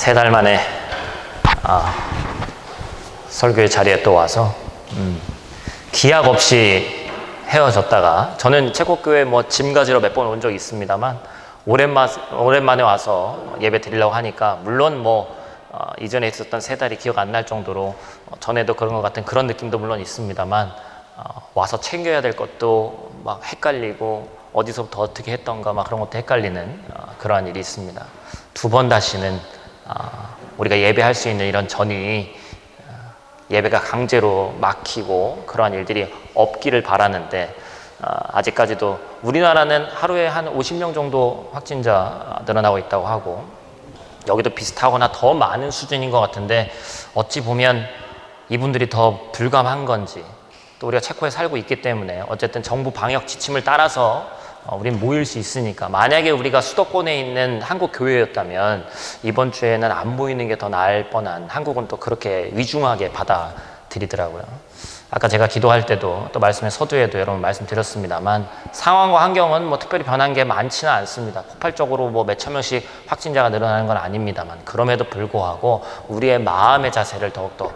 3달 만에 설교의 자리에 또 와서 기약 없이 헤어졌다가, 저는 채국교회 짐 가지러 몇 번 온 적이 있습니다만 오랜만에 와서 예배 드리려고 하니까, 물론 이전에 있었던 3달이 기억 안 날 정도로 전에도 그런 것 같은 그런 느낌도 물론 있습니다만, 와서 챙겨야 될 것도 막 헷갈리고 어디서부터 어떻게 했던가 막 그런 것도 헷갈리는 그러한 일이 있습니다. 2번 다시는 우리가 예배할 수 있는 이런 전이 예배가 강제로 막히고 그러한 일들이 없기를 바라는데, 아직까지도 우리나라는 하루에 한 50명 정도 확진자 늘어나고 있다고 하고, 여기도 비슷하거나 더 많은 수준인 것 같은데, 어찌 보면 이분들이 더 불감한 건지, 또 우리가 체코에 살고 있기 때문에 어쨌든 정부 방역 지침을 따라서 우린 모일 수 있으니까, 만약에 우리가 수도권에 있는 한국 교회였다면 이번 주에는 안 모이는 게 더 나을 뻔한, 한국은 또 그렇게 위중하게 받아들이더라고요. 아까 제가 기도할 때도 또 말씀의 서두에도 여러분 말씀드렸습니다만, 상황과 환경은 특별히 변한 게 많지는 않습니다. 폭발적으로 몇천 명씩 확진자가 늘어나는 건 아닙니다만, 그럼에도 불구하고 우리의 마음의 자세를 더욱더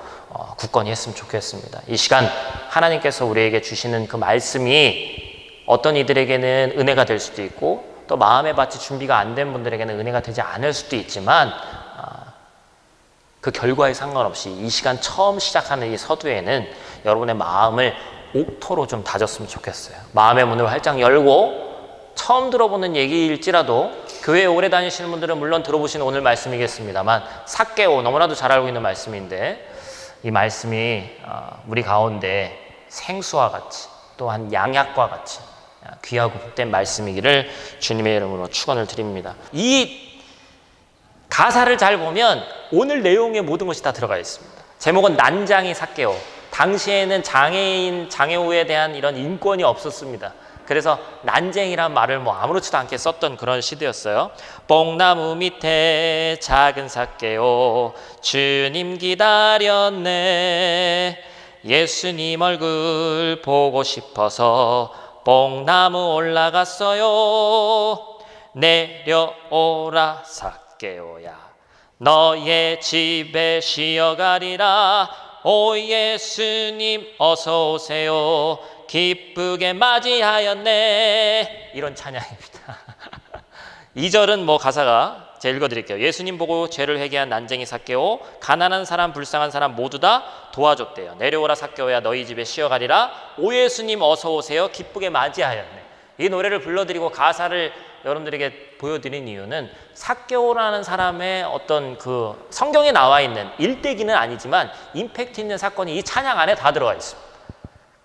굳건히 했으면 좋겠습니다. 이 시간 하나님께서 우리에게 주시는 그 말씀이 어떤 이들에게는 은혜가 될 수도 있고, 또 마음에 받칠 준비가 안 된 분들에게는 은혜가 되지 않을 수도 있지만, 그 결과에 상관없이 이 시간 처음 시작하는 이 서두에는 여러분의 마음을 옥토로 좀 다졌으면 좋겠어요. 마음의 문을 활짝 열고, 처음 들어보는 얘기일지라도 교회에 오래 다니시는 분들은 물론 들어보신 오늘 말씀이겠습니다만, 삭개오, 너무나도 잘 알고 있는 말씀인데, 이 말씀이 우리 가운데 생수와 같이, 또한 양약과 같이 귀하고 복된 말씀이기를 주님의 이름으로 축원을 드립니다. 이 가사를 잘 보면 오늘 내용의 모든 것이 다 들어가 있습니다. 제목은 난장이 삭개오. 당시에는 장애인, 장애우에 대한 이런 인권이 없었습니다. 그래서 난쟁이란 말을 아무렇지도 않게 썼던 그런 시대였어요. 뽕나무 밑에 작은 삭개오, 주님 기다렸네. 예수님 얼굴 보고 싶어서 뽕나무 올라갔어요. 내려오라 삭개오야, 너의 집에 쉬어가리라. 오 예수님 어서 오세요, 기쁘게 맞이하였네. 이런 찬양입니다. 2절은 가사가 제가 읽어드릴게요. 예수님 보고 죄를 회개한 난쟁이 삭개오, 가난한 사람 불쌍한 사람 모두 다 도와줬대요. 내려오라 삭개오야, 너희 집에 쉬어가리라. 오 예수님 어서 오세요, 기쁘게 맞이하였네. 이 노래를 불러드리고 가사를 여러분들에게 보여드린 이유는, 삭개오라는 사람의 어떤 그 성경에 나와 있는 일대기는 아니지만 임팩트 있는 사건이 이 찬양 안에 다 들어가 있습니다.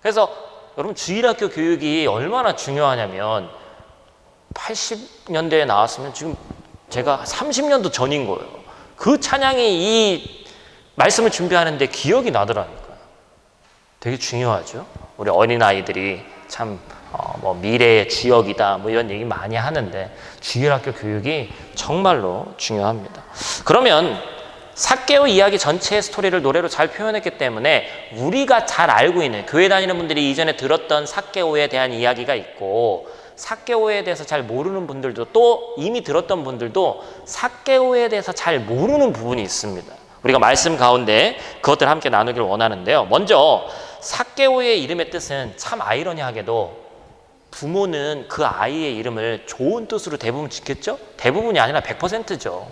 그래서 여러분, 주일학교 교육이 얼마나 중요하냐면, 80년대에 나왔으면 지금 제가 30년도 전인 거예요. 그 찬양이 이 말씀을 준비하는데 기억이 나더라니까요. 되게 중요하죠. 우리 어린아이들이 참 미래의 주역이다 이런 얘기 많이 하는데, 주일학교 교육이 정말로 중요합니다. 그러면 삭개오 이야기 전체의 스토리를 노래로 잘 표현했기 때문에, 우리가 잘 알고 있는, 교회 다니는 분들이 이전에 들었던 삭개오에 대한 이야기가 있고, 삭개오에 대해서 잘 모르는 분들도, 또 이미 들었던 분들도 삭개오에 대해서 잘 모르는 부분이 있습니다. 우리가 말씀 가운데 그것들 함께 나누기를 원하는데요. 먼저 삭개오의 이름의 뜻은, 참 아이러니하게도 부모는 그 아이의 이름을 좋은 뜻으로 대부분 짓겠죠? 대부분이 아니라 100%죠.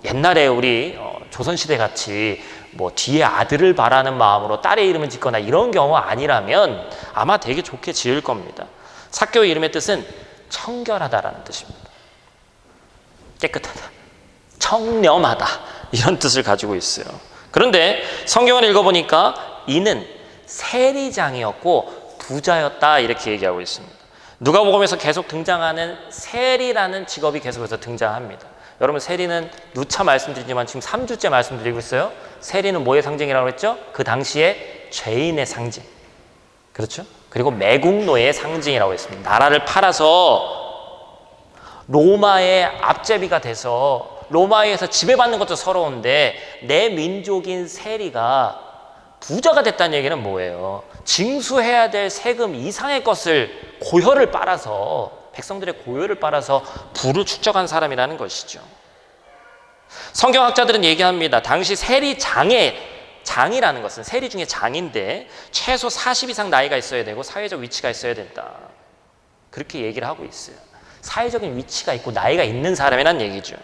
옛날에 우리 조선시대 같이 뒤에 아들을 바라는 마음으로 딸의 이름을 짓거나 이런 경우 아니라면 아마 되게 좋게 지을 겁니다. 삭개오의 이름의 뜻은 청결하다라는 뜻입니다. 깨끗하다, 청렴하다, 이런 뜻을 가지고 있어요. 그런데 성경을 읽어보니까 이는 세리장이었고 부자였다, 이렇게 얘기하고 있습니다. 누가복음에서 계속 등장하는 세리라는 직업이 계속해서 등장합니다. 여러분, 세리는 누차 말씀드리지만 지금 3주째 말씀드리고 있어요. 세리는 뭐의 상징이라고 했죠? 그 당시에 죄인의 상징, 그렇죠? 그리고 매국노의 상징이라고 했습니다. 나라를 팔아서 로마의 앞제비가 돼서 로마에서 지배받는 것도 서러운데, 내 민족인 세리가 부자가 됐다는 얘기는 뭐예요? 징수해야 될 세금 이상의 것을, 고혈을 빨아서, 백성들의 고혈을 빨아서 부를 축적한 사람이라는 것이죠. 성경학자들은 얘기합니다. 당시 장이라는 것은 세리 중에 장인데 최소 40 이상 나이가 있어야 되고 사회적 위치가 있어야 된다. 그렇게 얘기를 하고 있어요. 사회적인 위치가 있고 나이가 있는 사람이란 얘기죠.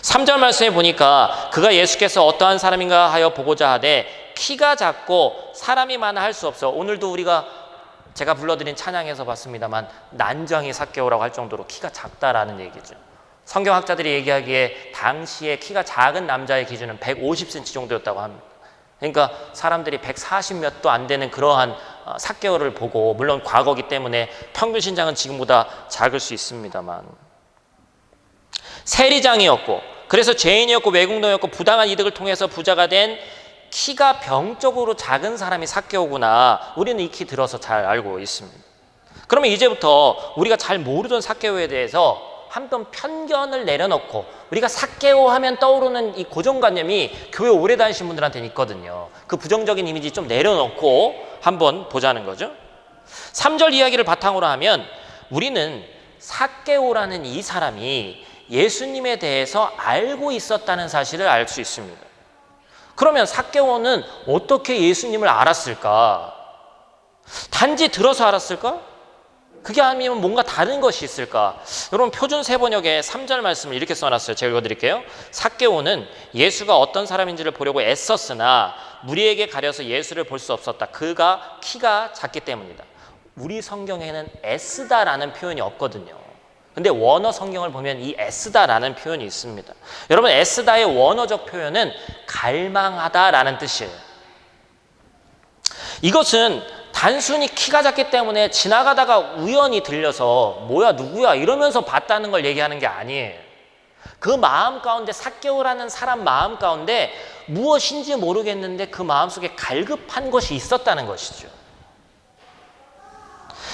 3절 말씀에 보니까 그가 예수께서 어떠한 사람인가 하여 보고자 하되 키가 작고 사람이 많아 할 수 없어. 오늘도 제가 불러드린 찬양에서 봤습니다만 난장이 삭개오라고 할 정도로 키가 작다라는 얘기죠. 성경학자들이 얘기하기에 당시에 키가 작은 남자의 기준은 150cm 정도였다고 합니다. 그러니까 사람들이 140 몇도 안 되는 그러한 삭개오를 보고, 물론 과거기 때문에 평균 신장은 지금보다 작을 수 있습니다만, 세리장이었고 그래서 죄인이었고 외국노였고 부당한 이득을 통해서 부자가 된 키가 병적으로 작은 사람이 삭개오구나. 우리는 익히 들어서 잘 알고 있습니다. 그러면 이제부터 우리가 잘 모르던 삭개오에 대해서 한번 편견을 내려놓고, 우리가 삭개오 하면 떠오르는 이 고정관념이 교회 오래 다니신 분들한테는 있거든요. 그 부정적인 이미지 좀 내려놓고 한번 보자는 거죠. 3절 이야기를 바탕으로 하면 우리는 삭개오라는 이 사람이 예수님에 대해서 알고 있었다는 사실을 알 수 있습니다. 그러면 삭개오는 어떻게 예수님을 알았을까? 단지 들어서 알았을까? 그게 아니면 뭔가 다른 것이 있을까? 여러분, 표준 세번역에 3절 말씀을 이렇게 써놨어요. 제가 읽어드릴게요. 삭개오는 예수가 어떤 사람인지를 보려고 애썼으나 무리에게 가려서 예수를 볼 수 없었다. 그가 키가 작기 때문이다. 우리 성경에는 애쓰다라는 표현이 없거든요. 근데 원어 성경을 보면 이 애쓰다라는 표현이 있습니다. 여러분, 애쓰다의 원어적 표현은 갈망하다라는 뜻이에요. 이것은 단순히 키가 작기 때문에 지나가다가 우연히 들려서 뭐야 누구야 이러면서 봤다는 걸 얘기하는 게 아니에요. 그 마음 가운데, 삭개오라는 사람 마음 가운데 무엇인지 모르겠는데 그 마음속에 갈급한 것이 있었다는 것이죠.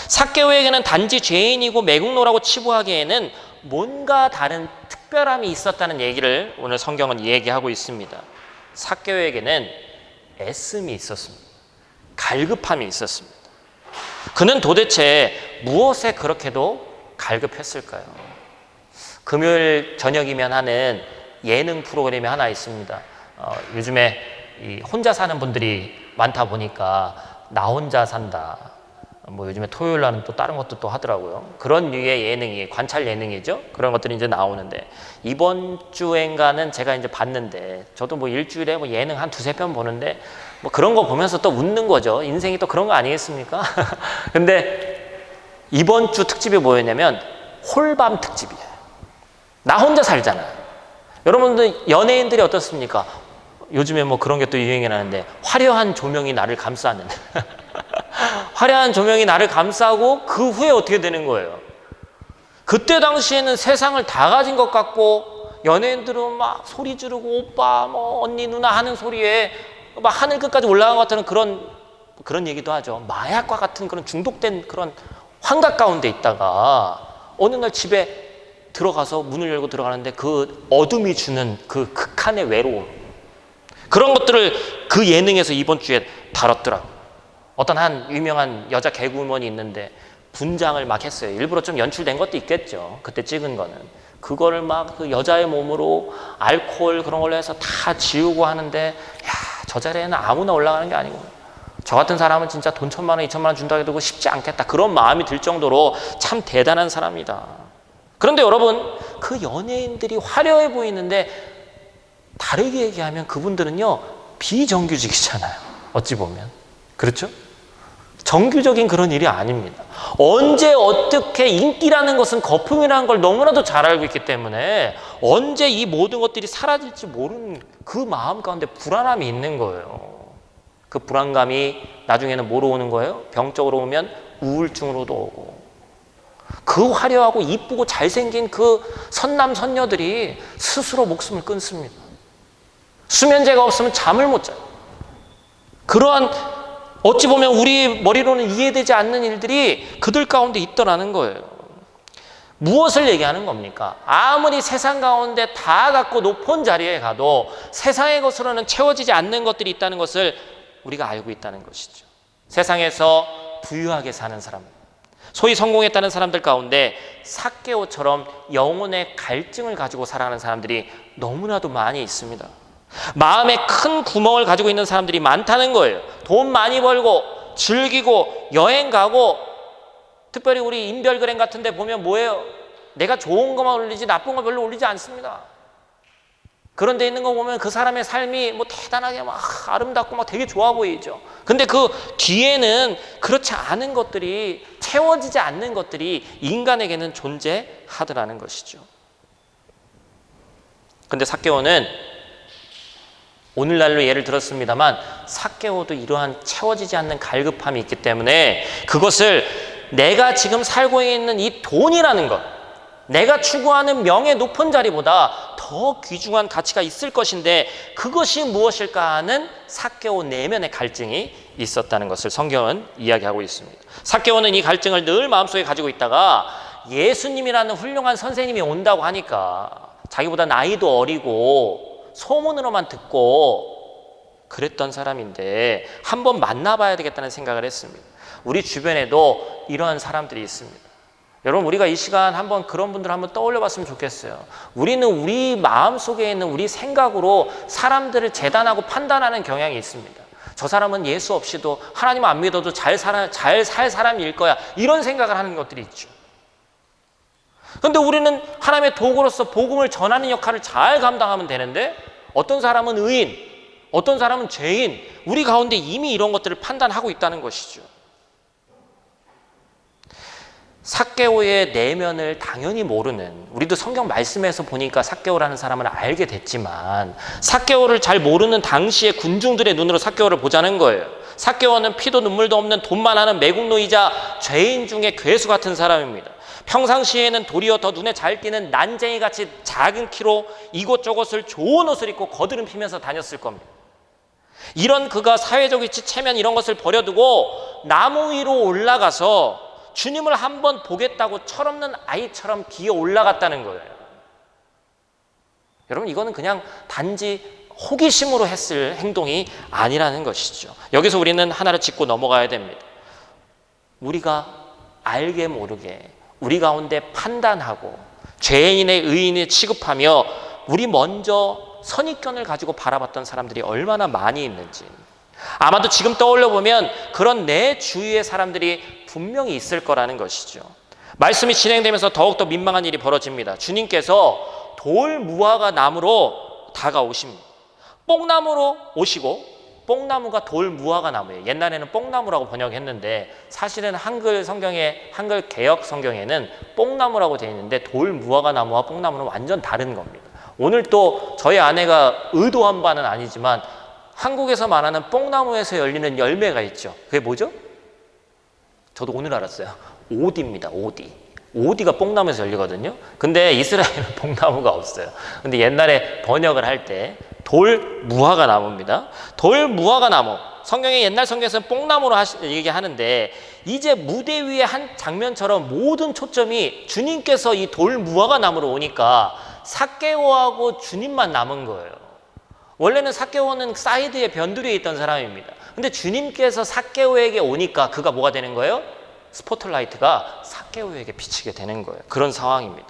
삭개오에게는 단지 죄인이고 매국노라고 치부하기에는 뭔가 다른 특별함이 있었다는 얘기를 오늘 성경은 얘기하고 있습니다. 삭개오에게는 애씀이 있었습니다. 갈급함이 있었습니다. 그는 도대체 무엇에 그렇게도 갈급했을까요? 금요일 저녁이면 하는 예능 프로그램이 하나 있습니다. 요즘에 혼자 사는 분들이 많다 보니까 나 혼자 산다. 요즘에 토요일 날은 또 다른 것도 또 하더라고요. 그런 류의 예능이, 관찰 예능이죠. 그런 것들이 이제 나오는데, 이번 주엔가는 제가 이제 봤는데, 저도 일주일에 예능 한 두세 편 보는데, 그런 거 보면서 또 웃는 거죠. 인생이 또 그런 거 아니겠습니까? 근데 이번 주 특집이 뭐였냐면 홀밤 특집이에요. 나 혼자 살잖아요. 여러분들 연예인들이 어떻습니까? 요즘에 그런 게 또 유행이 나는데, 화려한 조명이 나를 감싸는 화려한 조명이 나를 감싸고 그 후에 어떻게 되는 거예요? 그때 당시에는 세상을 다 가진 것 같고 연예인들은 막 소리 지르고 오빠 언니 누나 하는 소리에 막 하늘 끝까지 올라간 것 같은 그런 얘기도 하죠. 마약과 같은 그런 중독된 그런 환각 가운데 있다가 어느 날 집에 들어가서 문을 열고 들어가는데 그 어둠이 주는 그 극한의 외로움, 그런 것들을 그 예능에서 이번 주에 다뤘더라고요. 어떤 한 유명한 여자 개그우먼이 있는데 분장을 막 했어요. 일부러 좀 연출된 것도 있겠죠. 그때 찍은 거는. 그거를 막 그 여자의 몸으로 알코올 그런 걸로 해서 다 지우고 하는데, 저 자리에는 아무나 올라가는 게 아니고, 저 같은 사람은 진짜 돈 1,000만 원, 2,000만 원 준다고 해도 쉽지 않겠다. 그런 마음이 들 정도로 참 대단한 사람이다. 그런데 여러분, 그 연예인들이 화려해 보이는데 다르게 얘기하면 그분들은요, 비정규직이잖아요. 어찌 보면. 그렇죠? 정규적인 그런 일이 아닙니다. 언제 어떻게 인기라는 것은 거품이라는 걸 너무나도 잘 알고 있기 때문에 언제 이 모든 것들이 사라질지 모르는 그 마음 가운데 불안함이 있는 거예요. 그 불안감이 나중에는 뭐로 오는 거예요? 병적으로 오면 우울증으로도 오고, 그 화려하고 이쁘고 잘생긴 그 선남 선녀들이 스스로 목숨을 끊습니다. 수면제가 없으면 잠을 못 자요. 그러한 어찌 보면 우리 머리로는 이해되지 않는 일들이 그들 가운데 있더라는 거예요. 무엇을 얘기하는 겁니까? 아무리 세상 가운데 다 갖고 높은 자리에 가도 세상의 것으로는 채워지지 않는 것들이 있다는 것을 우리가 알고 있다는 것이죠. 세상에서 부유하게 사는 사람, 소위 성공했다는 사람들 가운데 삭개오처럼 영혼의 갈증을 가지고 살아가는 사람들이 너무나도 많이 있습니다. 마음에 큰 구멍을 가지고 있는 사람들이 많다는 거예요. 돈 많이 벌고 즐기고 여행 가고, 특별히 우리 인별그램 같은 데 보면 뭐예요? 내가 좋은 것만 올리지 나쁜 거 별로 올리지 않습니다. 그런 데 있는 거 보면 그 사람의 삶이 뭐 대단하게 막 아름답고 막 되게 좋아 보이죠. 근데 그 뒤에는 그렇지 않은 것들이, 채워지지 않는 것들이 인간에게는 존재하더라는 것이죠. 근데 삭개오는, 오늘날로 예를 들었습니다만, 삭개오도 이러한 채워지지 않는 갈급함이 있기 때문에 그것을 내가 지금 살고 있는 이 돈이라는 것, 내가 추구하는 명예 높은 자리보다 더 귀중한 가치가 있을 것인데 그것이 무엇일까 하는 삭개오 내면의 갈증이 있었다는 것을 성경은 이야기하고 있습니다. 삭개오는 이 갈증을 늘 마음속에 가지고 있다가 예수님이라는 훌륭한 선생님이 온다고 하니까 자기보다 나이도 어리고 소문으로만 듣고 그랬던 사람인데 한번 만나봐야 되겠다는 생각을 했습니다. 우리 주변에도 이런 사람들이 있습니다. 여러분, 우리가 이 시간 한번 그런 분들 한번 떠올려 봤으면 좋겠어요. 우리는 우리 마음속에 있는 우리 생각으로 사람들을 재단하고 판단하는 경향이 있습니다. 저 사람은 예수 없이도 하나님 안 믿어도 잘 살 사람일 거야, 이런 생각을 하는 것들이 있죠. 그런데 우리는 하나님의 도구로서 복음을 전하는 역할을 잘 감당하면 되는데 어떤 사람은 의인, 어떤 사람은 죄인, 우리 가운데 이미 이런 것들을 판단하고 있다는 것이죠. 삭개오의 내면을 당연히 모르는, 우리도 성경 말씀에서 보니까 삭개오라는 사람을 알게 됐지만 삭개오를 잘 모르는 당시의 군중들의 눈으로 삭개오를 보자는 거예요. 삭개오는 피도 눈물도 없는 돈만 하는 매국노이자 죄인 중에 괴수 같은 사람입니다. 평상시에는 도리어 더 눈에 잘 띄는 난쟁이같이 작은 키로 이곳저곳을 좋은 옷을 입고 거드름 피면서 다녔을 겁니다. 이런 그가 사회적 위치, 체면 이런 것을 버려두고 나무 위로 올라가서 주님을 한번 보겠다고 철없는 아이처럼 기어 올라갔다는 거예요. 여러분, 이거는 그냥 단지 호기심으로 했을 행동이 아니라는 것이죠. 여기서 우리는 하나를 짚고 넘어가야 됩니다. 우리가 알게 모르게 우리 가운데 판단하고 죄인의 의인을 취급하며 우리 먼저 선입견을 가지고 바라봤던 사람들이 얼마나 많이 있는지, 아마도 지금 떠올려 보면 그런 내 주위의 사람들이 분명히 있을 거라는 것이죠. 말씀이 진행되면서 더욱더 민망한 일이 벌어집니다. 주님께서 돌 무화과 나무로 다가오십니다. 뽕나무로 오시고, 뽕나무가 돌 무화과 나무예요. 옛날에는 뽕나무라고 번역했는데 사실은 한글 성경에, 한글 개역 성경에는 뽕나무라고 되어 있는데 돌 무화과 나무와 뽕나무는 완전 다른 겁니다. 오늘 또 저희 아내가 의도한 바는 아니지만 한국에서 말하는 뽕나무에서 열리는 열매가 있죠. 그게 뭐죠? 저도 오늘 알았어요. 오디입니다. 오디. 오디가 뽕나무에서 열리거든요. 근데 이스라엘은 뽕나무가 없어요. 근데 옛날에 번역을 할 때 돌 무화과 나무입니다. 돌 무화과 나무. 성경의 옛날 성경에서는 뽕나무로 얘기하는데 이제 무대 위의 한 장면처럼 모든 초점이 주님께서 이 돌 무화과 나무로 오니까 삭개오하고 주님만 남은 거예요. 원래는 삭개오는 사이드에 변두리에 있던 사람입니다. 근데 주님께서 삭개오에게 오니까 그가 뭐가 되는 거예요? 스포트라이트가 삭개오에게 비치게 되는 거예요. 그런 상황입니다.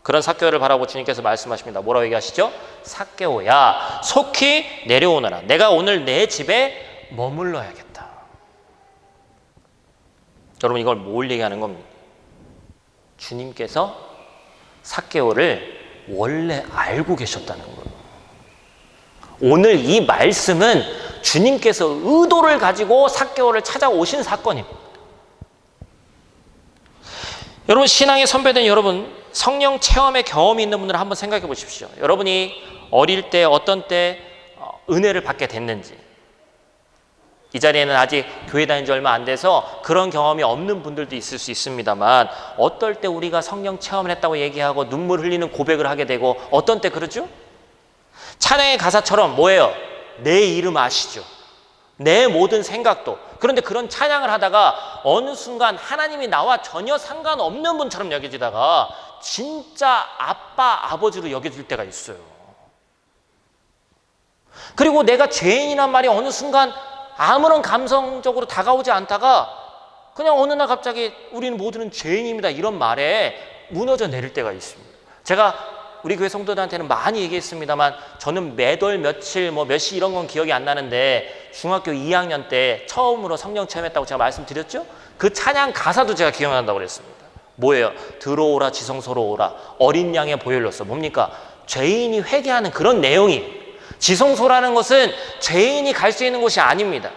그런 삭개오를 바라보고 주님께서 말씀하십니다. 뭐라고 얘기하시죠? 삭개오야, 속히 내려오너라. 내가 오늘 내 집에 머물러야겠다. 여러분, 이걸 뭘 얘기하는 겁니까? 주님께서 삭개오를 원래 알고 계셨다는 거예요. 오늘 이 말씀은 주님께서 의도를 가지고 삭개오를 찾아오신 사건입니다. 여러분, 신앙의 선배된 여러분, 성령 체험의 경험이 있는 분들은 한번 생각해 보십시오. 여러분이 어릴 때 어떤 때 은혜를 받게 됐는지. 이 자리에는 아직 교회 다닌 지 얼마 안 돼서 그런 경험이 없는 분들도 있을 수 있습니다만, 어떨 때 우리가 성령 체험을 했다고 얘기하고 눈물 흘리는 고백을 하게 되고, 어떤 때 그러죠? 찬양의 가사처럼 뭐예요? 내 이름 아시죠? 내 모든 생각도. 그런데 그런 찬양을 하다가 어느 순간 하나님이 나와 전혀 상관없는 분처럼 여겨지다가 진짜 아빠, 아버지로 여겨질 때가 있어요. 그리고 내가 죄인이란 말이 어느 순간 아무런 감성적으로 다가오지 않다가 그냥 어느 날 갑자기 우리는 모두는 죄인입니다 이런 말에 무너져 내릴 때가 있습니다. 제가 우리 교회 성도들한테는 많이 얘기했습니다만 저는 매월 며칠 몇 시 이런 건 기억이 안 나는데 중학교 2학년 때 처음으로 성령 체험했다고 제가 말씀드렸죠? 그 찬양 가사도 제가 기억난다고 그랬습니다. 뭐예요? 들어오라 지성소로 오라 어린 양의 보혈로서 뭡니까? 죄인이 회개하는 그런 내용이 지성소라는 것은 죄인이 갈 수 있는 곳이 아닙니다.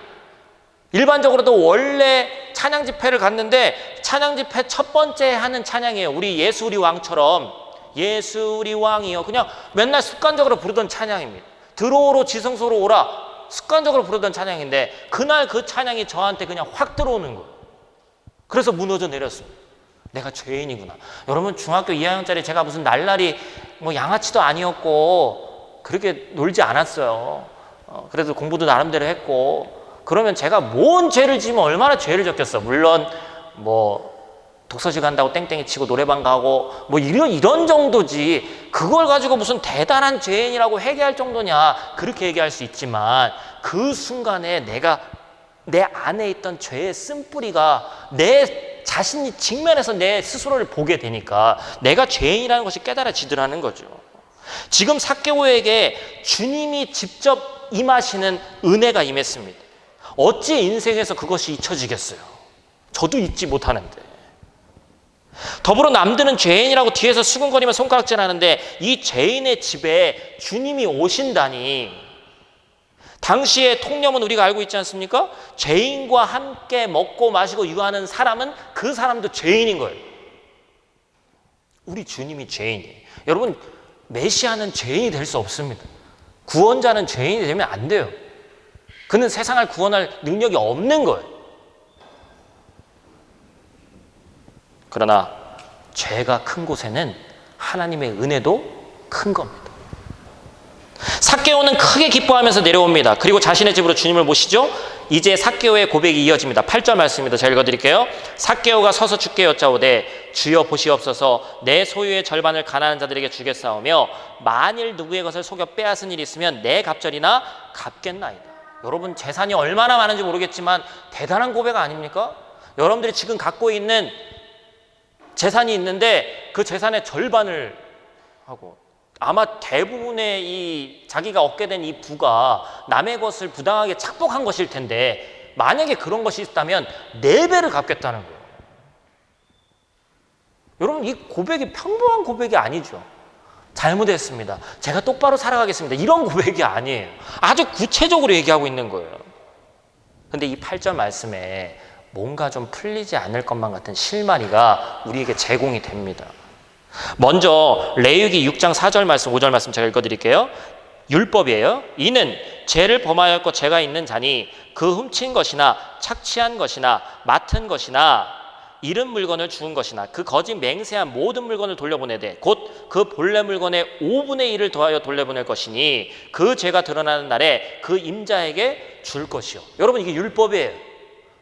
일반적으로도 원래 찬양 집회를 갔는데 찬양 집회 첫 번째 하는 찬양이에요. 우리 예수 우리 왕처럼 예수 우리 왕이요 그냥 맨날 습관적으로 부르던 찬양입니다. 들어오로 지성소로 오라 습관적으로 부르던 찬양인데 그날 그 찬양이 저한테 그냥 확 들어오는 거예요. 그래서 무너져 내렸습니다. 내가 죄인이구나. 여러분 중학교 2학년짜리 제가 무슨 날라리 양아치도 아니었고 그렇게 놀지 않았어요. 그래도 공부도 나름대로 했고 그러면 제가 뭔 죄를 지면 얼마나 죄를 졌겠어. 물론 독서실 간다고 땡땡이 치고 노래방 가고 이런 정도지 그걸 가지고 무슨 대단한 죄인이라고 회개할 정도냐 그렇게 얘기할 수 있지만 그 순간에 내가 내 안에 있던 죄의 쓴뿌리가 내 자신이 직면해서 내 스스로를 보게 되니까 내가 죄인이라는 것이 깨달아지더라는 거죠. 지금 삭개오에게 주님이 직접 임하시는 은혜가 임했습니다. 어찌 인생에서 그것이 잊혀지겠어요? 저도 잊지 못하는데. 더불어 남들은 죄인이라고 뒤에서 수근거리며 손가락질하는데 이 죄인의 집에 주님이 오신다니. 당시의 통념은 우리가 알고 있지 않습니까? 죄인과 함께 먹고 마시고 유하는 사람은 그 사람도 죄인인 거예요. 우리 주님이 죄인이에요. 여러분 메시아는 죄인이 될 수 없습니다. 구원자는 죄인이 되면 안 돼요. 그는 세상을 구원할 능력이 없는 거예요. 그러나 죄가 큰 곳에는 하나님의 은혜도 큰 겁니다. 삭개오는 크게 기뻐하면서 내려옵니다. 그리고 자신의 집으로 주님을 모시죠. 이제 삭개오의 고백이 이어집니다. 8절 말씀입니다. 제가 읽어드릴게요. 삭개오가 서서 주께 여짜오되 주여 보시옵소서 내 소유의 절반을 가난한 자들에게 주겠사오며 만일 누구의 것을 속여 빼앗은 일이 있으면 내 갑절이나 갚겠나이다. 여러분 재산이 얼마나 많은지 모르겠지만 대단한 고백 아닙니까? 여러분들이 지금 갖고 있는 재산이 있는데 그 재산의 절반을 하고 아마 대부분의 이 자기가 얻게 된 이 부가 남의 것을 부당하게 착복한 것일 텐데 만약에 그런 것이 있다면 4배를 갚겠다는 거예요. 여러분 이 고백이 평범한 고백이 아니죠. 잘못했습니다. 제가 똑바로 살아가겠습니다. 이런 고백이 아니에요. 아주 구체적으로 얘기하고 있는 거예요. 근데 이 8절 말씀에 뭔가 좀 풀리지 않을 것만 같은 실마리가 우리에게 제공이 됩니다. 먼저 레위기 6장 4절 말씀 5절 말씀 제가 읽어드릴게요. 율법이에요. 이는 죄를 범하였고 죄가 있는 자니 그 훔친 것이나 착취한 것이나 맡은 것이나 잃은 물건을 주운 것이나 그 거짓 맹세한 모든 물건을 돌려보내되 곧 그 본래 물건의 5분의 1을 더하여 돌려보낼 것이니 그 죄가 드러나는 날에 그 임자에게 줄 것이요. 여러분 이게 율법이에요.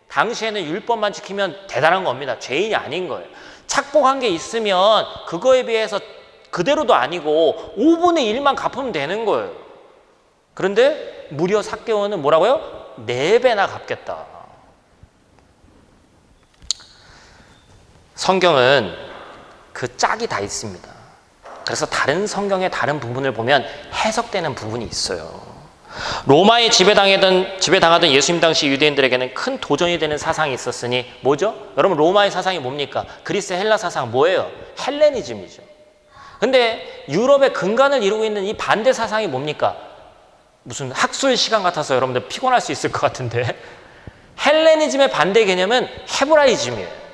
당시에는 율법만 지키면 대단한 겁니다. 죄인이 아닌 거예요. 착복한 게 있으면 그거에 비해서 그대로도 아니고 5분의 1만 갚으면 되는 거예요. 그런데 무려 삭개오는 뭐라고요? 4배나 갚겠다. 성경은 그 짝이 다 있습니다. 그래서 다른 성경의 다른 부분을 보면 해석되는 부분이 있어요. 로마에 지배당하던 예수님 당시 유대인들에게는 큰 도전이 되는 사상이 있었으니 뭐죠? 여러분 로마의 사상이 뭡니까? 그리스 헬라 사상 뭐예요? 헬레니즘이죠. 근데 유럽의 근간을 이루고 있는 이 반대 사상이 뭡니까? 무슨 학술 시간 같아서 여러분들 피곤할 수 있을 것 같은데 헬레니즘의 반대 개념은 헤브라이즘이에요.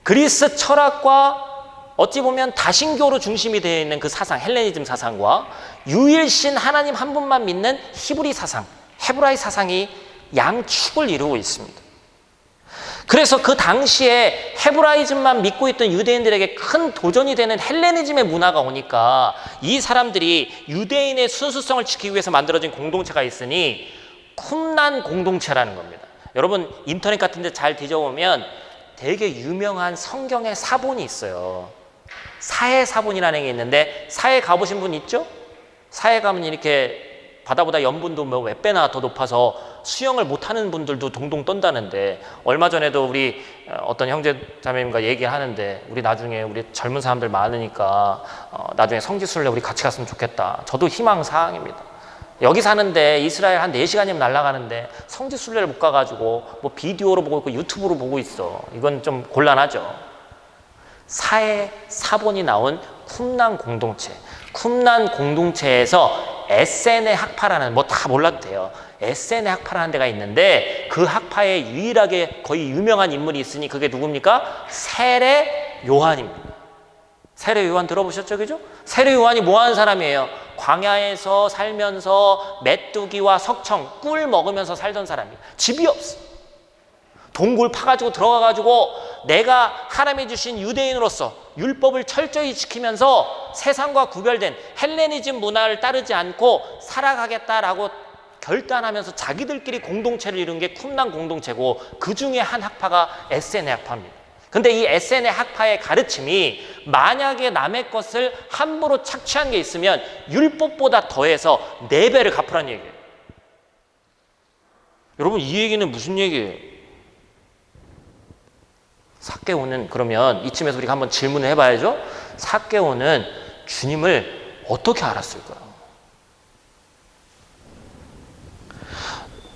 그리스 철학과 어찌 보면 다신교로 중심이 되어 있는 그 사상, 헬레니즘 사상과 유일신 하나님 한 분만 믿는 히브리 사상, 헤브라이 사상이 양축을 이루고 있습니다. 그래서 그 당시에 헤브라이즘만 믿고 있던 유대인들에게 큰 도전이 되는 헬레니즘의 문화가 오니까 이 사람들이 유대인의 순수성을 지키기 위해서 만들어진 공동체가 있으니 쿰란 공동체라는 겁니다. 여러분 인터넷 같은 데 잘 뒤져보면 되게 유명한 성경의 사본이 있어요. 사해 사본이라는 게 있는데 사해 가보신 분 있죠? 사해 가면 이렇게 바다보다 염분도 뭐 몇 배나 더 높아서 수영을 못하는 분들도 동동 떤다는데, 얼마 전에도 우리 어떤 형제자매님과 얘기를 하는데, 우리 나중에 우리 젊은 사람들 많으니까 나중에 성지순례 우리 같이 갔으면 좋겠다. 저도 희망사항입니다. 여기 사는데 이스라엘 한 4시간이면 날아가는데 성지순례를 못 가가지고 뭐 비디오로 보고 있고 유튜브로 보고 있어. 이건 좀 곤란하죠. 사회 사본이 나온 쿰란 공동체, 쿰란 공동체에서 에센의 학파라는, 뭐 다 몰라도 돼요, 에센의 학파라는 데가 있는데, 그 학파에 유일하게 거의 유명한 인물이 있으니 그게 누굽니까? 세례 요한입니다. 세례 요한 들어보셨죠? 그죠? 세례 요한이 뭐 하는 사람이에요? 광야에서 살면서 메뚜기와 석청, 꿀 먹으면서 살던 사람이에요. 집이 없어. 동굴 파가지고 들어가가지고 내가 하나님이 주신 유대인으로서 율법을 철저히 지키면서 세상과 구별된 헬레니즘 문화를 따르지 않고 살아가겠다라고 결단하면서 자기들끼리 공동체를 이룬 게 쿰란 공동체고, 그 중에 한 학파가 에센의 학파입니다. 근데 이 에센의 학파의 가르침이, 만약에 남의 것을 함부로 착취한 게 있으면 율법보다 더해서 4배를 갚으라는 얘기예요. 여러분, 이 얘기는 무슨 얘기예요? 삭개오는, 그러면 이쯤에서 우리가 한번 질문을 해봐야죠. 삭개오는 주님을 어떻게 알았을까요?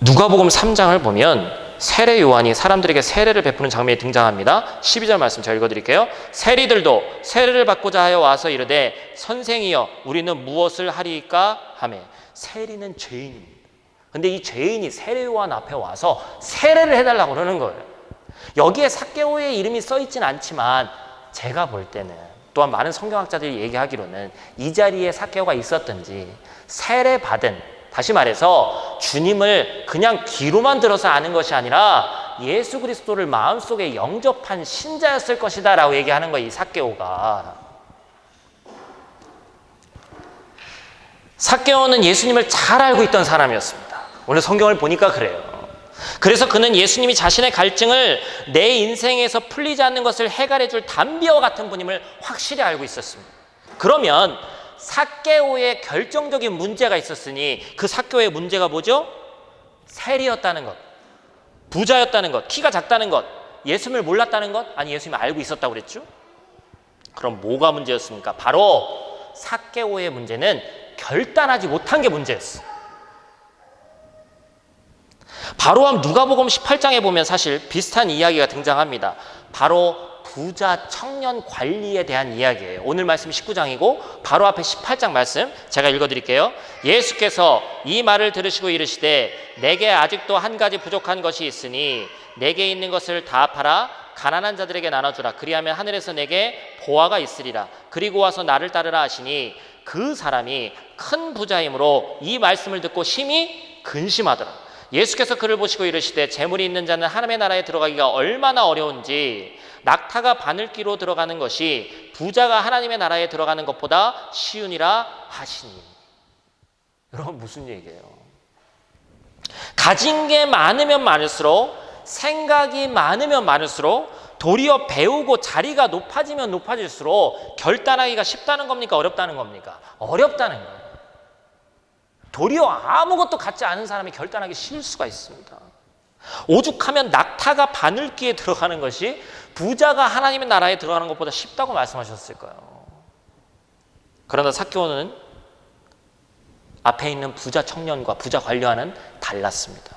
누가복음 3장을 보면 세례 요한이 사람들에게 세례를 베푸는 장면이 등장합니다. 12절 말씀 제가 읽어드릴게요. 세리들도 세례를 받고자 하여 와서 이르되 선생이여 우리는 무엇을 하리이까 하매. 세리는 죄인입니다. 근데 이 죄인이 세례 요한 앞에 와서 세례를 해달라고 그러는 거예요. 여기에 삭개오의 이름이 써있진 않지만 제가 볼 때는, 또한 많은 성경학자들이 얘기하기로는 이 자리에 삭개오가 있었든지 세례 받은, 다시 말해서 주님을 그냥 귀로만 들어서 아는 것이 아니라 예수 그리스도를 마음속에 영접한 신자였을 것이다 라고 얘기하는 거예요. 이 삭개오가. 삭개오는 예수님을 잘 알고 있던 사람이었습니다. 오늘 성경을 보니까 그래요. 그래서 그는 예수님이 자신의 갈증을 내 인생에서 풀리지 않는 것을 해결해 줄 담비와 같은 분임을 확실히 알고 있었습니다. 그러면 삭개오의 결정적인 문제가 있었으니, 그 삭개오의 문제가 뭐죠? 세리였다는 것, 부자였다는 것, 키가 작다는 것, 예수님을 몰랐다는 것, 아니 예수님을 알고 있었다고 그랬죠? 그럼 뭐가 문제였습니까? 바로 삭개오의 문제는 결단하지 못한 게 문제였어요. 바로 누가복음 18장에 보면 사실 비슷한 이야기가 등장합니다. 바로 부자 청년 관리에 대한 이야기예요. 오늘 말씀 19장이고 바로 앞에 18장 말씀 제가 읽어드릴게요. 예수께서 이 말을 들으시고 이르시되 내게 아직도 한 가지 부족한 것이 있으니 내게 있는 것을 다 팔아 가난한 자들에게 나눠주라. 그리하면 하늘에서 내게 보화가 있으리라. 그리고 와서 나를 따르라 하시니, 그 사람이 큰 부자이므로 이 말씀을 듣고 심히 근심하더라. 예수께서 그를 보시고 이르시되 재물이 있는 자는 하나님의 나라에 들어가기가 얼마나 어려운지, 낙타가 바늘기로 들어가는 것이 부자가 하나님의 나라에 들어가는 것보다 쉬우니라 하시니. 여러분, 무슨 얘기예요? 가진 게 많으면 많을수록, 생각이 많으면 많을수록, 도리어 배우고 자리가 높아지면 높아질수록 결단하기가 쉽다는 겁니까? 어렵다는 겁니까? 어렵다는 거예요. 도리어 아무것도 갖지 않은 사람이 결단하기 싫을 수가 있습니다. 오죽하면 낙타가 바늘기에 들어가는 것이 부자가 하나님의 나라에 들어가는 것보다 쉽다고 말씀하셨을까요? 그러나 삭개오는 앞에 있는 부자 청년과 부자 관료와는 달랐습니다.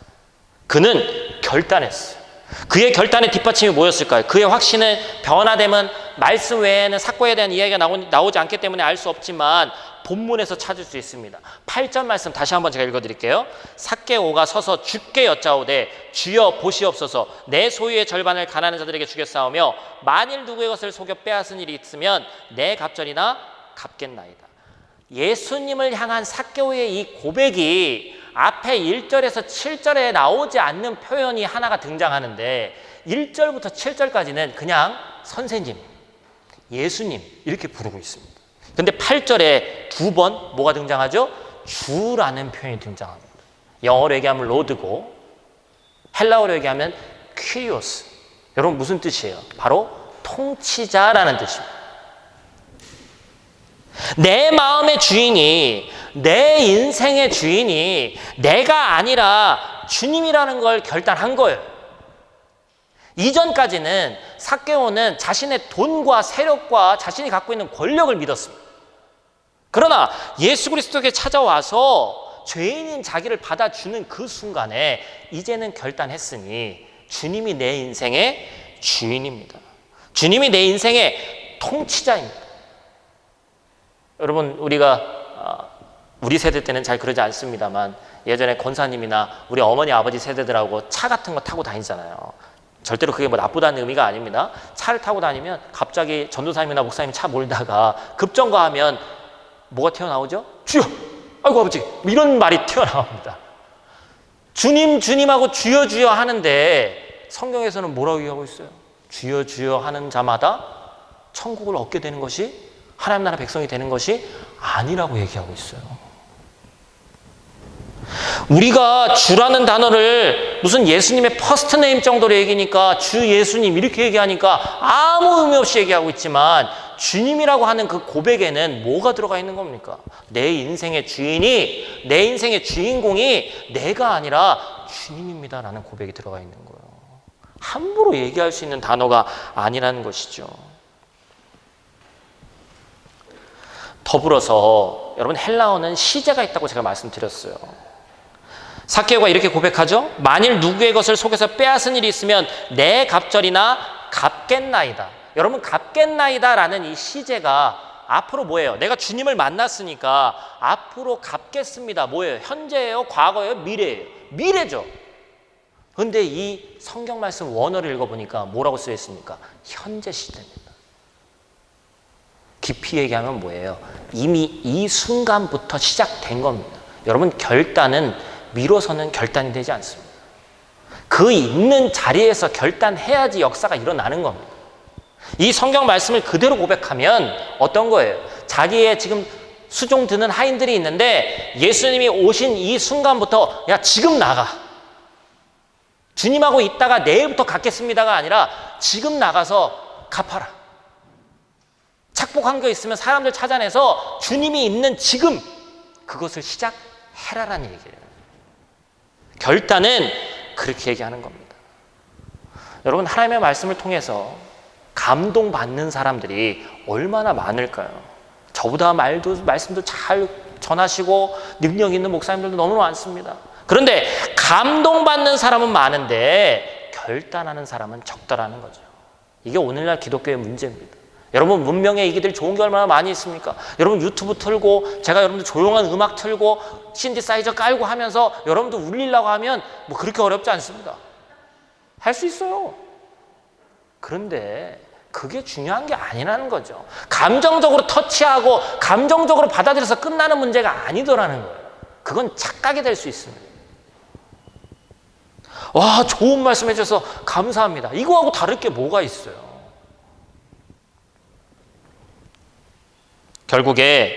그는 결단했어요. 그의 결단의 뒷받침이 뭐였을까요? 그의 확신은 변화됨은 말씀 외에는 삭개오에 대한 이야기가 나오지 않기 때문에 알 수 없지만 본문에서 찾을 수 있습니다. 8절 말씀 다시 한번 제가 읽어드릴게요. 삭개오가 서서 주께 여짜오되 주여 보시옵소서, 내 소유의 절반을 가난한 자들에게 주겠사오며 만일 누구의 것을 속여 빼앗은 일이 있으면 내 갑절이나 갚겠나이다. 예수님을 향한 삭개오의 이 고백이 앞에 1절에서 7절에 나오지 않는 표현이 하나가 등장하는데, 1절부터 7절까지는 그냥 선생님, 예수님 이렇게 부르고 있습니다. 근데 8절에 2번 뭐가 등장하죠? 주라는 표현이 등장합니다. 영어로 얘기하면 로드고 헬라어로 얘기하면 퀴리오스. 여러분, 무슨 뜻이에요? 바로 통치자라는 뜻입니다. 내 마음의 주인이 내 인생의 주인이 내가 아니라 주님이라는 걸 결단한 거예요. 이전까지는 삭개오는 자신의 돈과 세력과 자신이 갖고 있는 권력을 믿었습니다. 그러나 예수 그리스도에게 찾아와서 죄인인 자기를 받아주는 그 순간에 이제는 결단했으니 주님이 내 인생의 주인입니다. 주님이 내 인생의 통치자입니다. 여러분, 우리 세대 때는 잘 그러지 않습니다만 예전에 권사님이나 우리 어머니 아버지 세대들하고 차 같은 거 타고 다니잖아요. 절대로 그게 뭐 나쁘다는 의미가 아닙니다. 차를 타고 다니면 갑자기 전도사님이나 목사님이 차 몰다가 급정거하면 뭐가 튀어나오죠? 주여! 아이고 아버지! 이런 말이 튀어나옵니다. 주님 주님하고 주여 주여 하는데 성경에서는 뭐라고 얘기하고 있어요? 주여 주여 하는 자마다 천국을 얻게 되는 것이, 하나님 나라 백성이 되는 것이 아니라고 얘기하고 있어요. 우리가 주라는 단어를 무슨 예수님의 퍼스트 네임 정도로 얘기니까 주 예수님 이렇게 얘기하니까 아무 의미 없이 얘기하고 있지만, 주님이라고 하는 그 고백에는 뭐가 들어가 있는 겁니까? 내 인생의 주인이, 내 인생의 주인공이 내가 아니라 주님입니다 라는 고백이 들어가 있는 거예요. 함부로 얘기할 수 있는 단어가 아니라는 것이죠. 더불어서 여러분, 헬라어는 시제가 있다고 제가 말씀드렸어요. 삭개오가 이렇게 고백하죠. 만일 누구의 것을 속에서 빼앗은 일이 있으면 내 갑절이나 갚겠나이다. 여러분, 갚겠나이다 라는 이 시제가 앞으로 뭐예요? 내가 주님을 만났으니까 앞으로 갚겠습니다. 뭐예요? 현재예요? 과거예요? 미래예요? 미래죠. 그런데 이 성경 말씀 원어를 읽어보니까 뭐라고 쓰여 있습니까? 현재 시대입니다. 깊이 얘기하면 뭐예요? 이미 이 순간부터 시작된 겁니다. 여러분, 결단은 미뤄서는 결단이 되지 않습니다. 그 있는 자리에서 결단해야지 역사가 일어나는 겁니다. 이 성경 말씀을 그대로 고백하면 어떤 거예요? 자기의 지금 수종 드는 하인들이 있는데 예수님이 오신 이 순간부터 야, 지금 나가. 주님하고 있다가 내일부터 갚겠습니다가 아니라 지금 나가서 갚아라. 착복한 거 있으면 사람들 찾아내서 주님이 있는 지금 그것을 시작해라라는 얘기예요. 결단은 그렇게 얘기하는 겁니다. 여러분, 하나님의 말씀을 통해서 감동받는 사람들이 얼마나 많을까요? 저보다 말씀도 잘 전하시고 능력 있는 목사님들도 너무 많습니다. 그런데 감동받는 사람은 많은데 결단하는 사람은 적더라는 거죠. 이게 오늘날 기독교의 문제입니다. 여러분, 문명의 이기들 좋은 게 얼마나 많이 있습니까? 여러분, 유튜브 틀고 제가 여러분들 조용한 음악 틀고 신디사이저 깔고 하면서 여러분들 울리려고 하면 뭐 그렇게 어렵지 않습니다. 할 수 있어요. 그런데 그게 중요한 게 아니라는 거죠. 감정적으로 터치하고 감정적으로 받아들여서 끝나는 문제가 아니더라는 거예요. 그건 착각이 될 수 있습니다. 와, 좋은 말씀 해주셔서 감사합니다. 이거하고 다를 게 뭐가 있어요? 결국에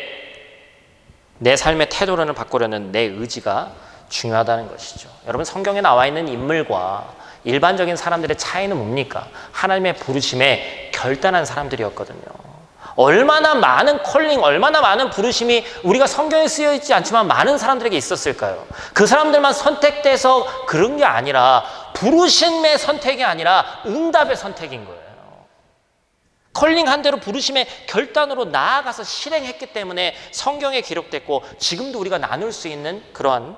내 삶의 태도를 바꾸려는 내 의지가 중요하다는 것이죠. 여러분, 성경에 나와 있는 인물과 일반적인 사람들의 차이는 뭡니까? 하나님의 부르심에 결단한 사람들이었거든요. 얼마나 많은 콜링, 얼마나 많은 부르심이 우리가 성경에 쓰여 있지 않지만 많은 사람들에게 있었을까요? 그 사람들만 선택돼서 그런 게 아니라 부르심의 선택이 아니라 응답의 선택인 거예요. 컬링한 대로 부르심의 결단으로 나아가서 실행했기 때문에 성경에 기록됐고 지금도 우리가 나눌 수 있는 그러한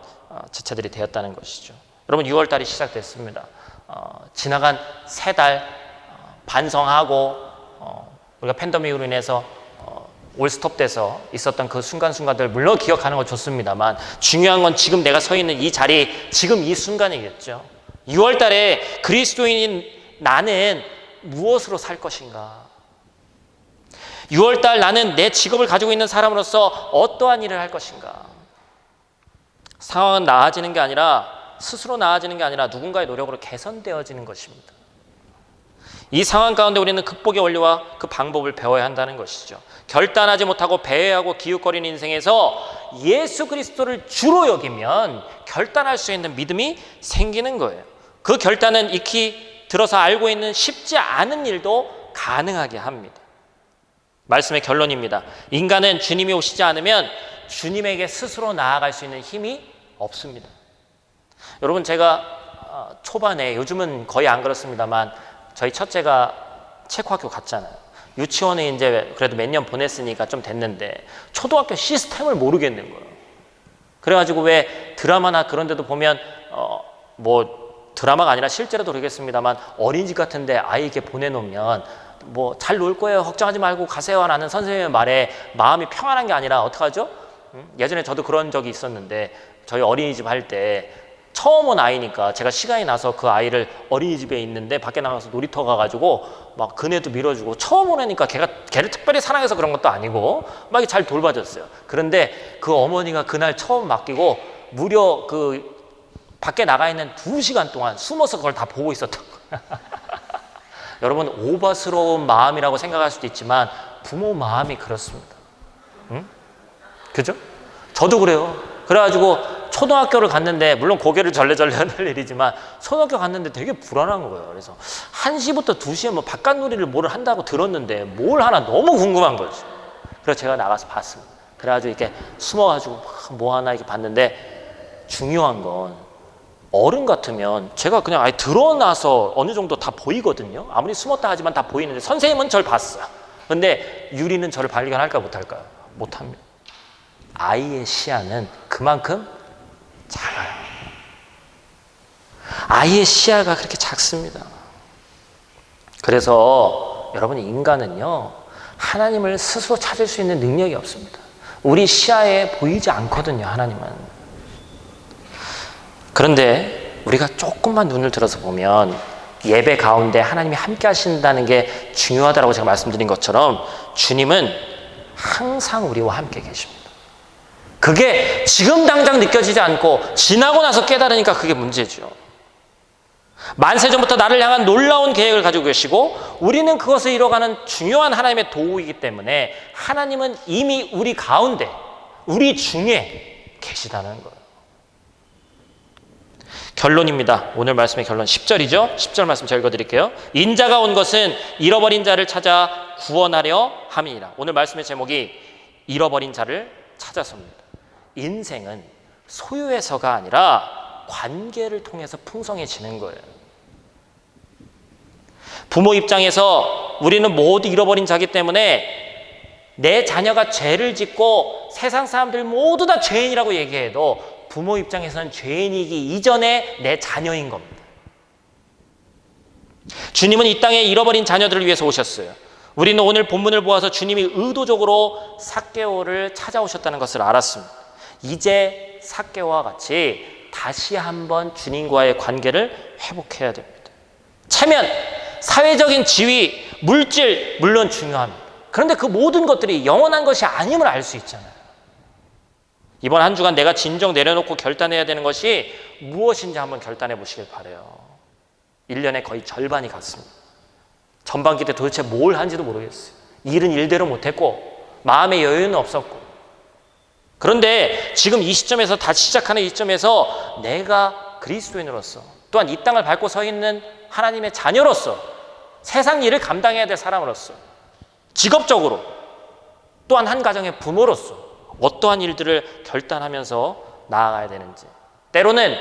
지체들이 되었다는 것이죠. 여러분, 6월달이 시작됐습니다. 지나간 3달 반성하고 우리가 팬데믹으로 인해서 올스톱돼서 있었던 그 순간순간들 물론 기억하는 건 좋습니다만 중요한 건 지금 내가 서 있는 이 자리, 지금 이 순간이겠죠. 6월달에 그리스도인인 나는 무엇으로 살 것인가? 6월달 나는 내 직업을 가지고 있는 사람으로서 어떠한 일을 할 것인가? 상황은 나아지는 게 아니라 스스로 나아지는 게 아니라 누군가의 노력으로 개선되어지는 것입니다. 이 상황 가운데 우리는 극복의 원리와 그 방법을 배워야 한다는 것이죠. 결단하지 못하고 배회하고 기웃거리는 인생에서 예수 그리스도를 주로 여기면 결단할 수 있는 믿음이 생기는 거예요. 그 결단은 익히 들어서 알고 있는 쉽지 않은 일도 가능하게 합니다. 말씀의 결론입니다. 인간은 주님이 오시지 않으면 주님에게 스스로 나아갈 수 있는 힘이 없습니다. 여러분, 제가 초반에, 요즘은 거의 안 그렇습니다만, 저희 첫째가 체코학교 갔잖아요. 유치원에 이제 그래도 몇 년 보냈으니까 좀 됐는데 초등학교 시스템을 모르겠는 거예요. 그래가지고 왜 드라마나 그런 데도 보면 뭐 드라마가 아니라 실제로도 그러겠습니다만, 어린이집 같은데 아이에게 보내놓으면 뭐 잘 놀 거예요, 걱정하지 말고 가세요 라는 선생님의 말에 마음이 평안한 게 아니라 어떡하죠? 예전에 저도 그런 적이 있었는데, 저희 어린이집 할 때 처음 온 아이니까 제가 시간이 나서 그 아이를 어린이집에 있는데 밖에 나가서 놀이터 가가지고 막 그네도 밀어주고, 처음 오니까 걔를 특별히 사랑해서 그런 것도 아니고 막 잘 돌봐줬어요. 그런데 그 어머니가 그날 처음 맡기고 무려 그 밖에 나가 있는 2시간 동안 숨어서 그걸 다 보고 있었던 거예요. 여러분, 오바스러운 마음이라고 생각할 수도 있지만 부모 마음이 그렇습니다. 응? 그죠? 저도 그래요. 그래가지고 초등학교를 갔는데, 물론 고개를 절레절레 하는 일이지만 초등학교 갔는데 되게 불안한 거예요. 그래서 1시부터 2시에 뭐 바깥놀이를 뭘 한다고 들었는데 뭘 하나 너무 궁금한 거죠. 그래서 제가 나가서 봤습니다. 그래가지고 이렇게 숨어가지고 뭐 하나 이렇게 봤는데, 중요한 건 어른 같으면 제가 그냥 아예 드러나서 어느 정도 다 보이거든요. 아무리 숨었다 하지만 다 보이는데, 선생님은 저를 봤어요. 근데 유리는 저를 발견할까 못할까요? 못합니다. 아이의 시야는 그만큼 작아요. 아이의 시야가 그렇게 작습니다. 그래서 여러분, 인간은요, 하나님을 스스로 찾을 수 있는 능력이 없습니다. 우리 시야에 보이지 않거든요, 하나님은. 그런데 우리가 조금만 눈을 들어서 보면 예배 가운데 하나님이 함께 하신다는 게 중요하다고 제가 말씀드린 것처럼, 주님은 항상 우리와 함께 계십니다. 그게 지금 당장 느껴지지 않고 지나고 나서 깨달으니까 그게 문제죠. 만세전부터 나를 향한 놀라운 계획을 가지고 계시고, 우리는 그것을 이뤄가는 중요한 하나님의 도구이기 때문에 하나님은 이미 우리 가운데, 우리 중에 계시다는 거예요. 결론입니다. 오늘 말씀의 결론 10절이죠. 10절 말씀 제가 읽어드릴게요. 인자가 온 것은 잃어버린 자를 찾아 구원하려 함이니라. 오늘 말씀의 제목이 잃어버린 자를 찾아서입니다. 인생은 소유에서가 아니라 관계를 통해서 풍성해지는 거예요. 부모 입장에서 우리는 모두 잃어버린 자기 때문에 내 자녀가 죄를 짓고 세상 사람들 모두 다 죄인이라고 얘기해도 부모 입장에서는 죄인이기 이전에 내 자녀인 겁니다. 주님은 이 땅에 잃어버린 자녀들을 위해서 오셨어요. 우리는 오늘 본문을 보아서 주님이 의도적으로 삭개오를 찾아오셨다는 것을 알았습니다. 이제 삭개오와 같이 다시 한번 주님과의 관계를 회복해야 됩니다. 체면, 사회적인 지위, 물질 물론 중요합니다. 그런데 그 모든 것들이 영원한 것이 아님을 알 수 있잖아요. 이번 한 주간 내가 진정 내려놓고 결단해야 되는 것이 무엇인지 한번 결단해 보시길 바라요. 1년에 거의 절반이 갔습니다. 전반기 때 도대체 뭘 한지도 모르겠어요. 일은 일대로 못했고 마음의 여유는 없었고, 그런데 지금 이 시점에서 다시 시작하는 이 시점에서 내가 그리스도인으로서, 또한 이 땅을 밟고 서 있는 하나님의 자녀로서, 세상 일을 감당해야 될 사람으로서, 직업적으로, 또한 한 가정의 부모로서 어떠한 일들을 결단하면서 나아가야 되는지, 때로는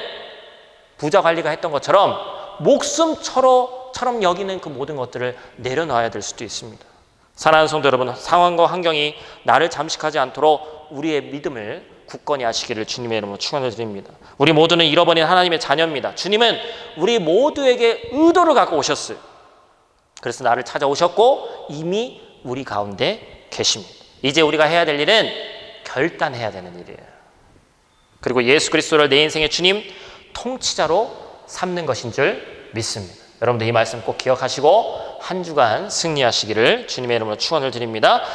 부자 관리가 했던 것처럼 목숨처럼 여기는 그 모든 것들을 내려놔야 될 수도 있습니다. 사랑하는 성도 여러분, 상황과 환경이 나를 잠식하지 않도록 우리의 믿음을 굳건히 하시기를 주님의 이름으로 축원을 드립니다. 우리 모두는 잃어버린 하나님의 자녀입니다. 주님은 우리 모두에게 의도를 갖고 오셨어요. 그래서 나를 찾아오셨고 이미 우리 가운데 계십니다. 이제 우리가 해야 될 일은 결단해야 되는 일이에요. 그리고 예수 그리스도를 내 인생의 주님, 통치자로 삼는 것인 줄 믿습니다. 여러분들 이 말씀 꼭 기억하시고 한 주간 승리하시기를 주님의 이름으로 축원을 드립니다.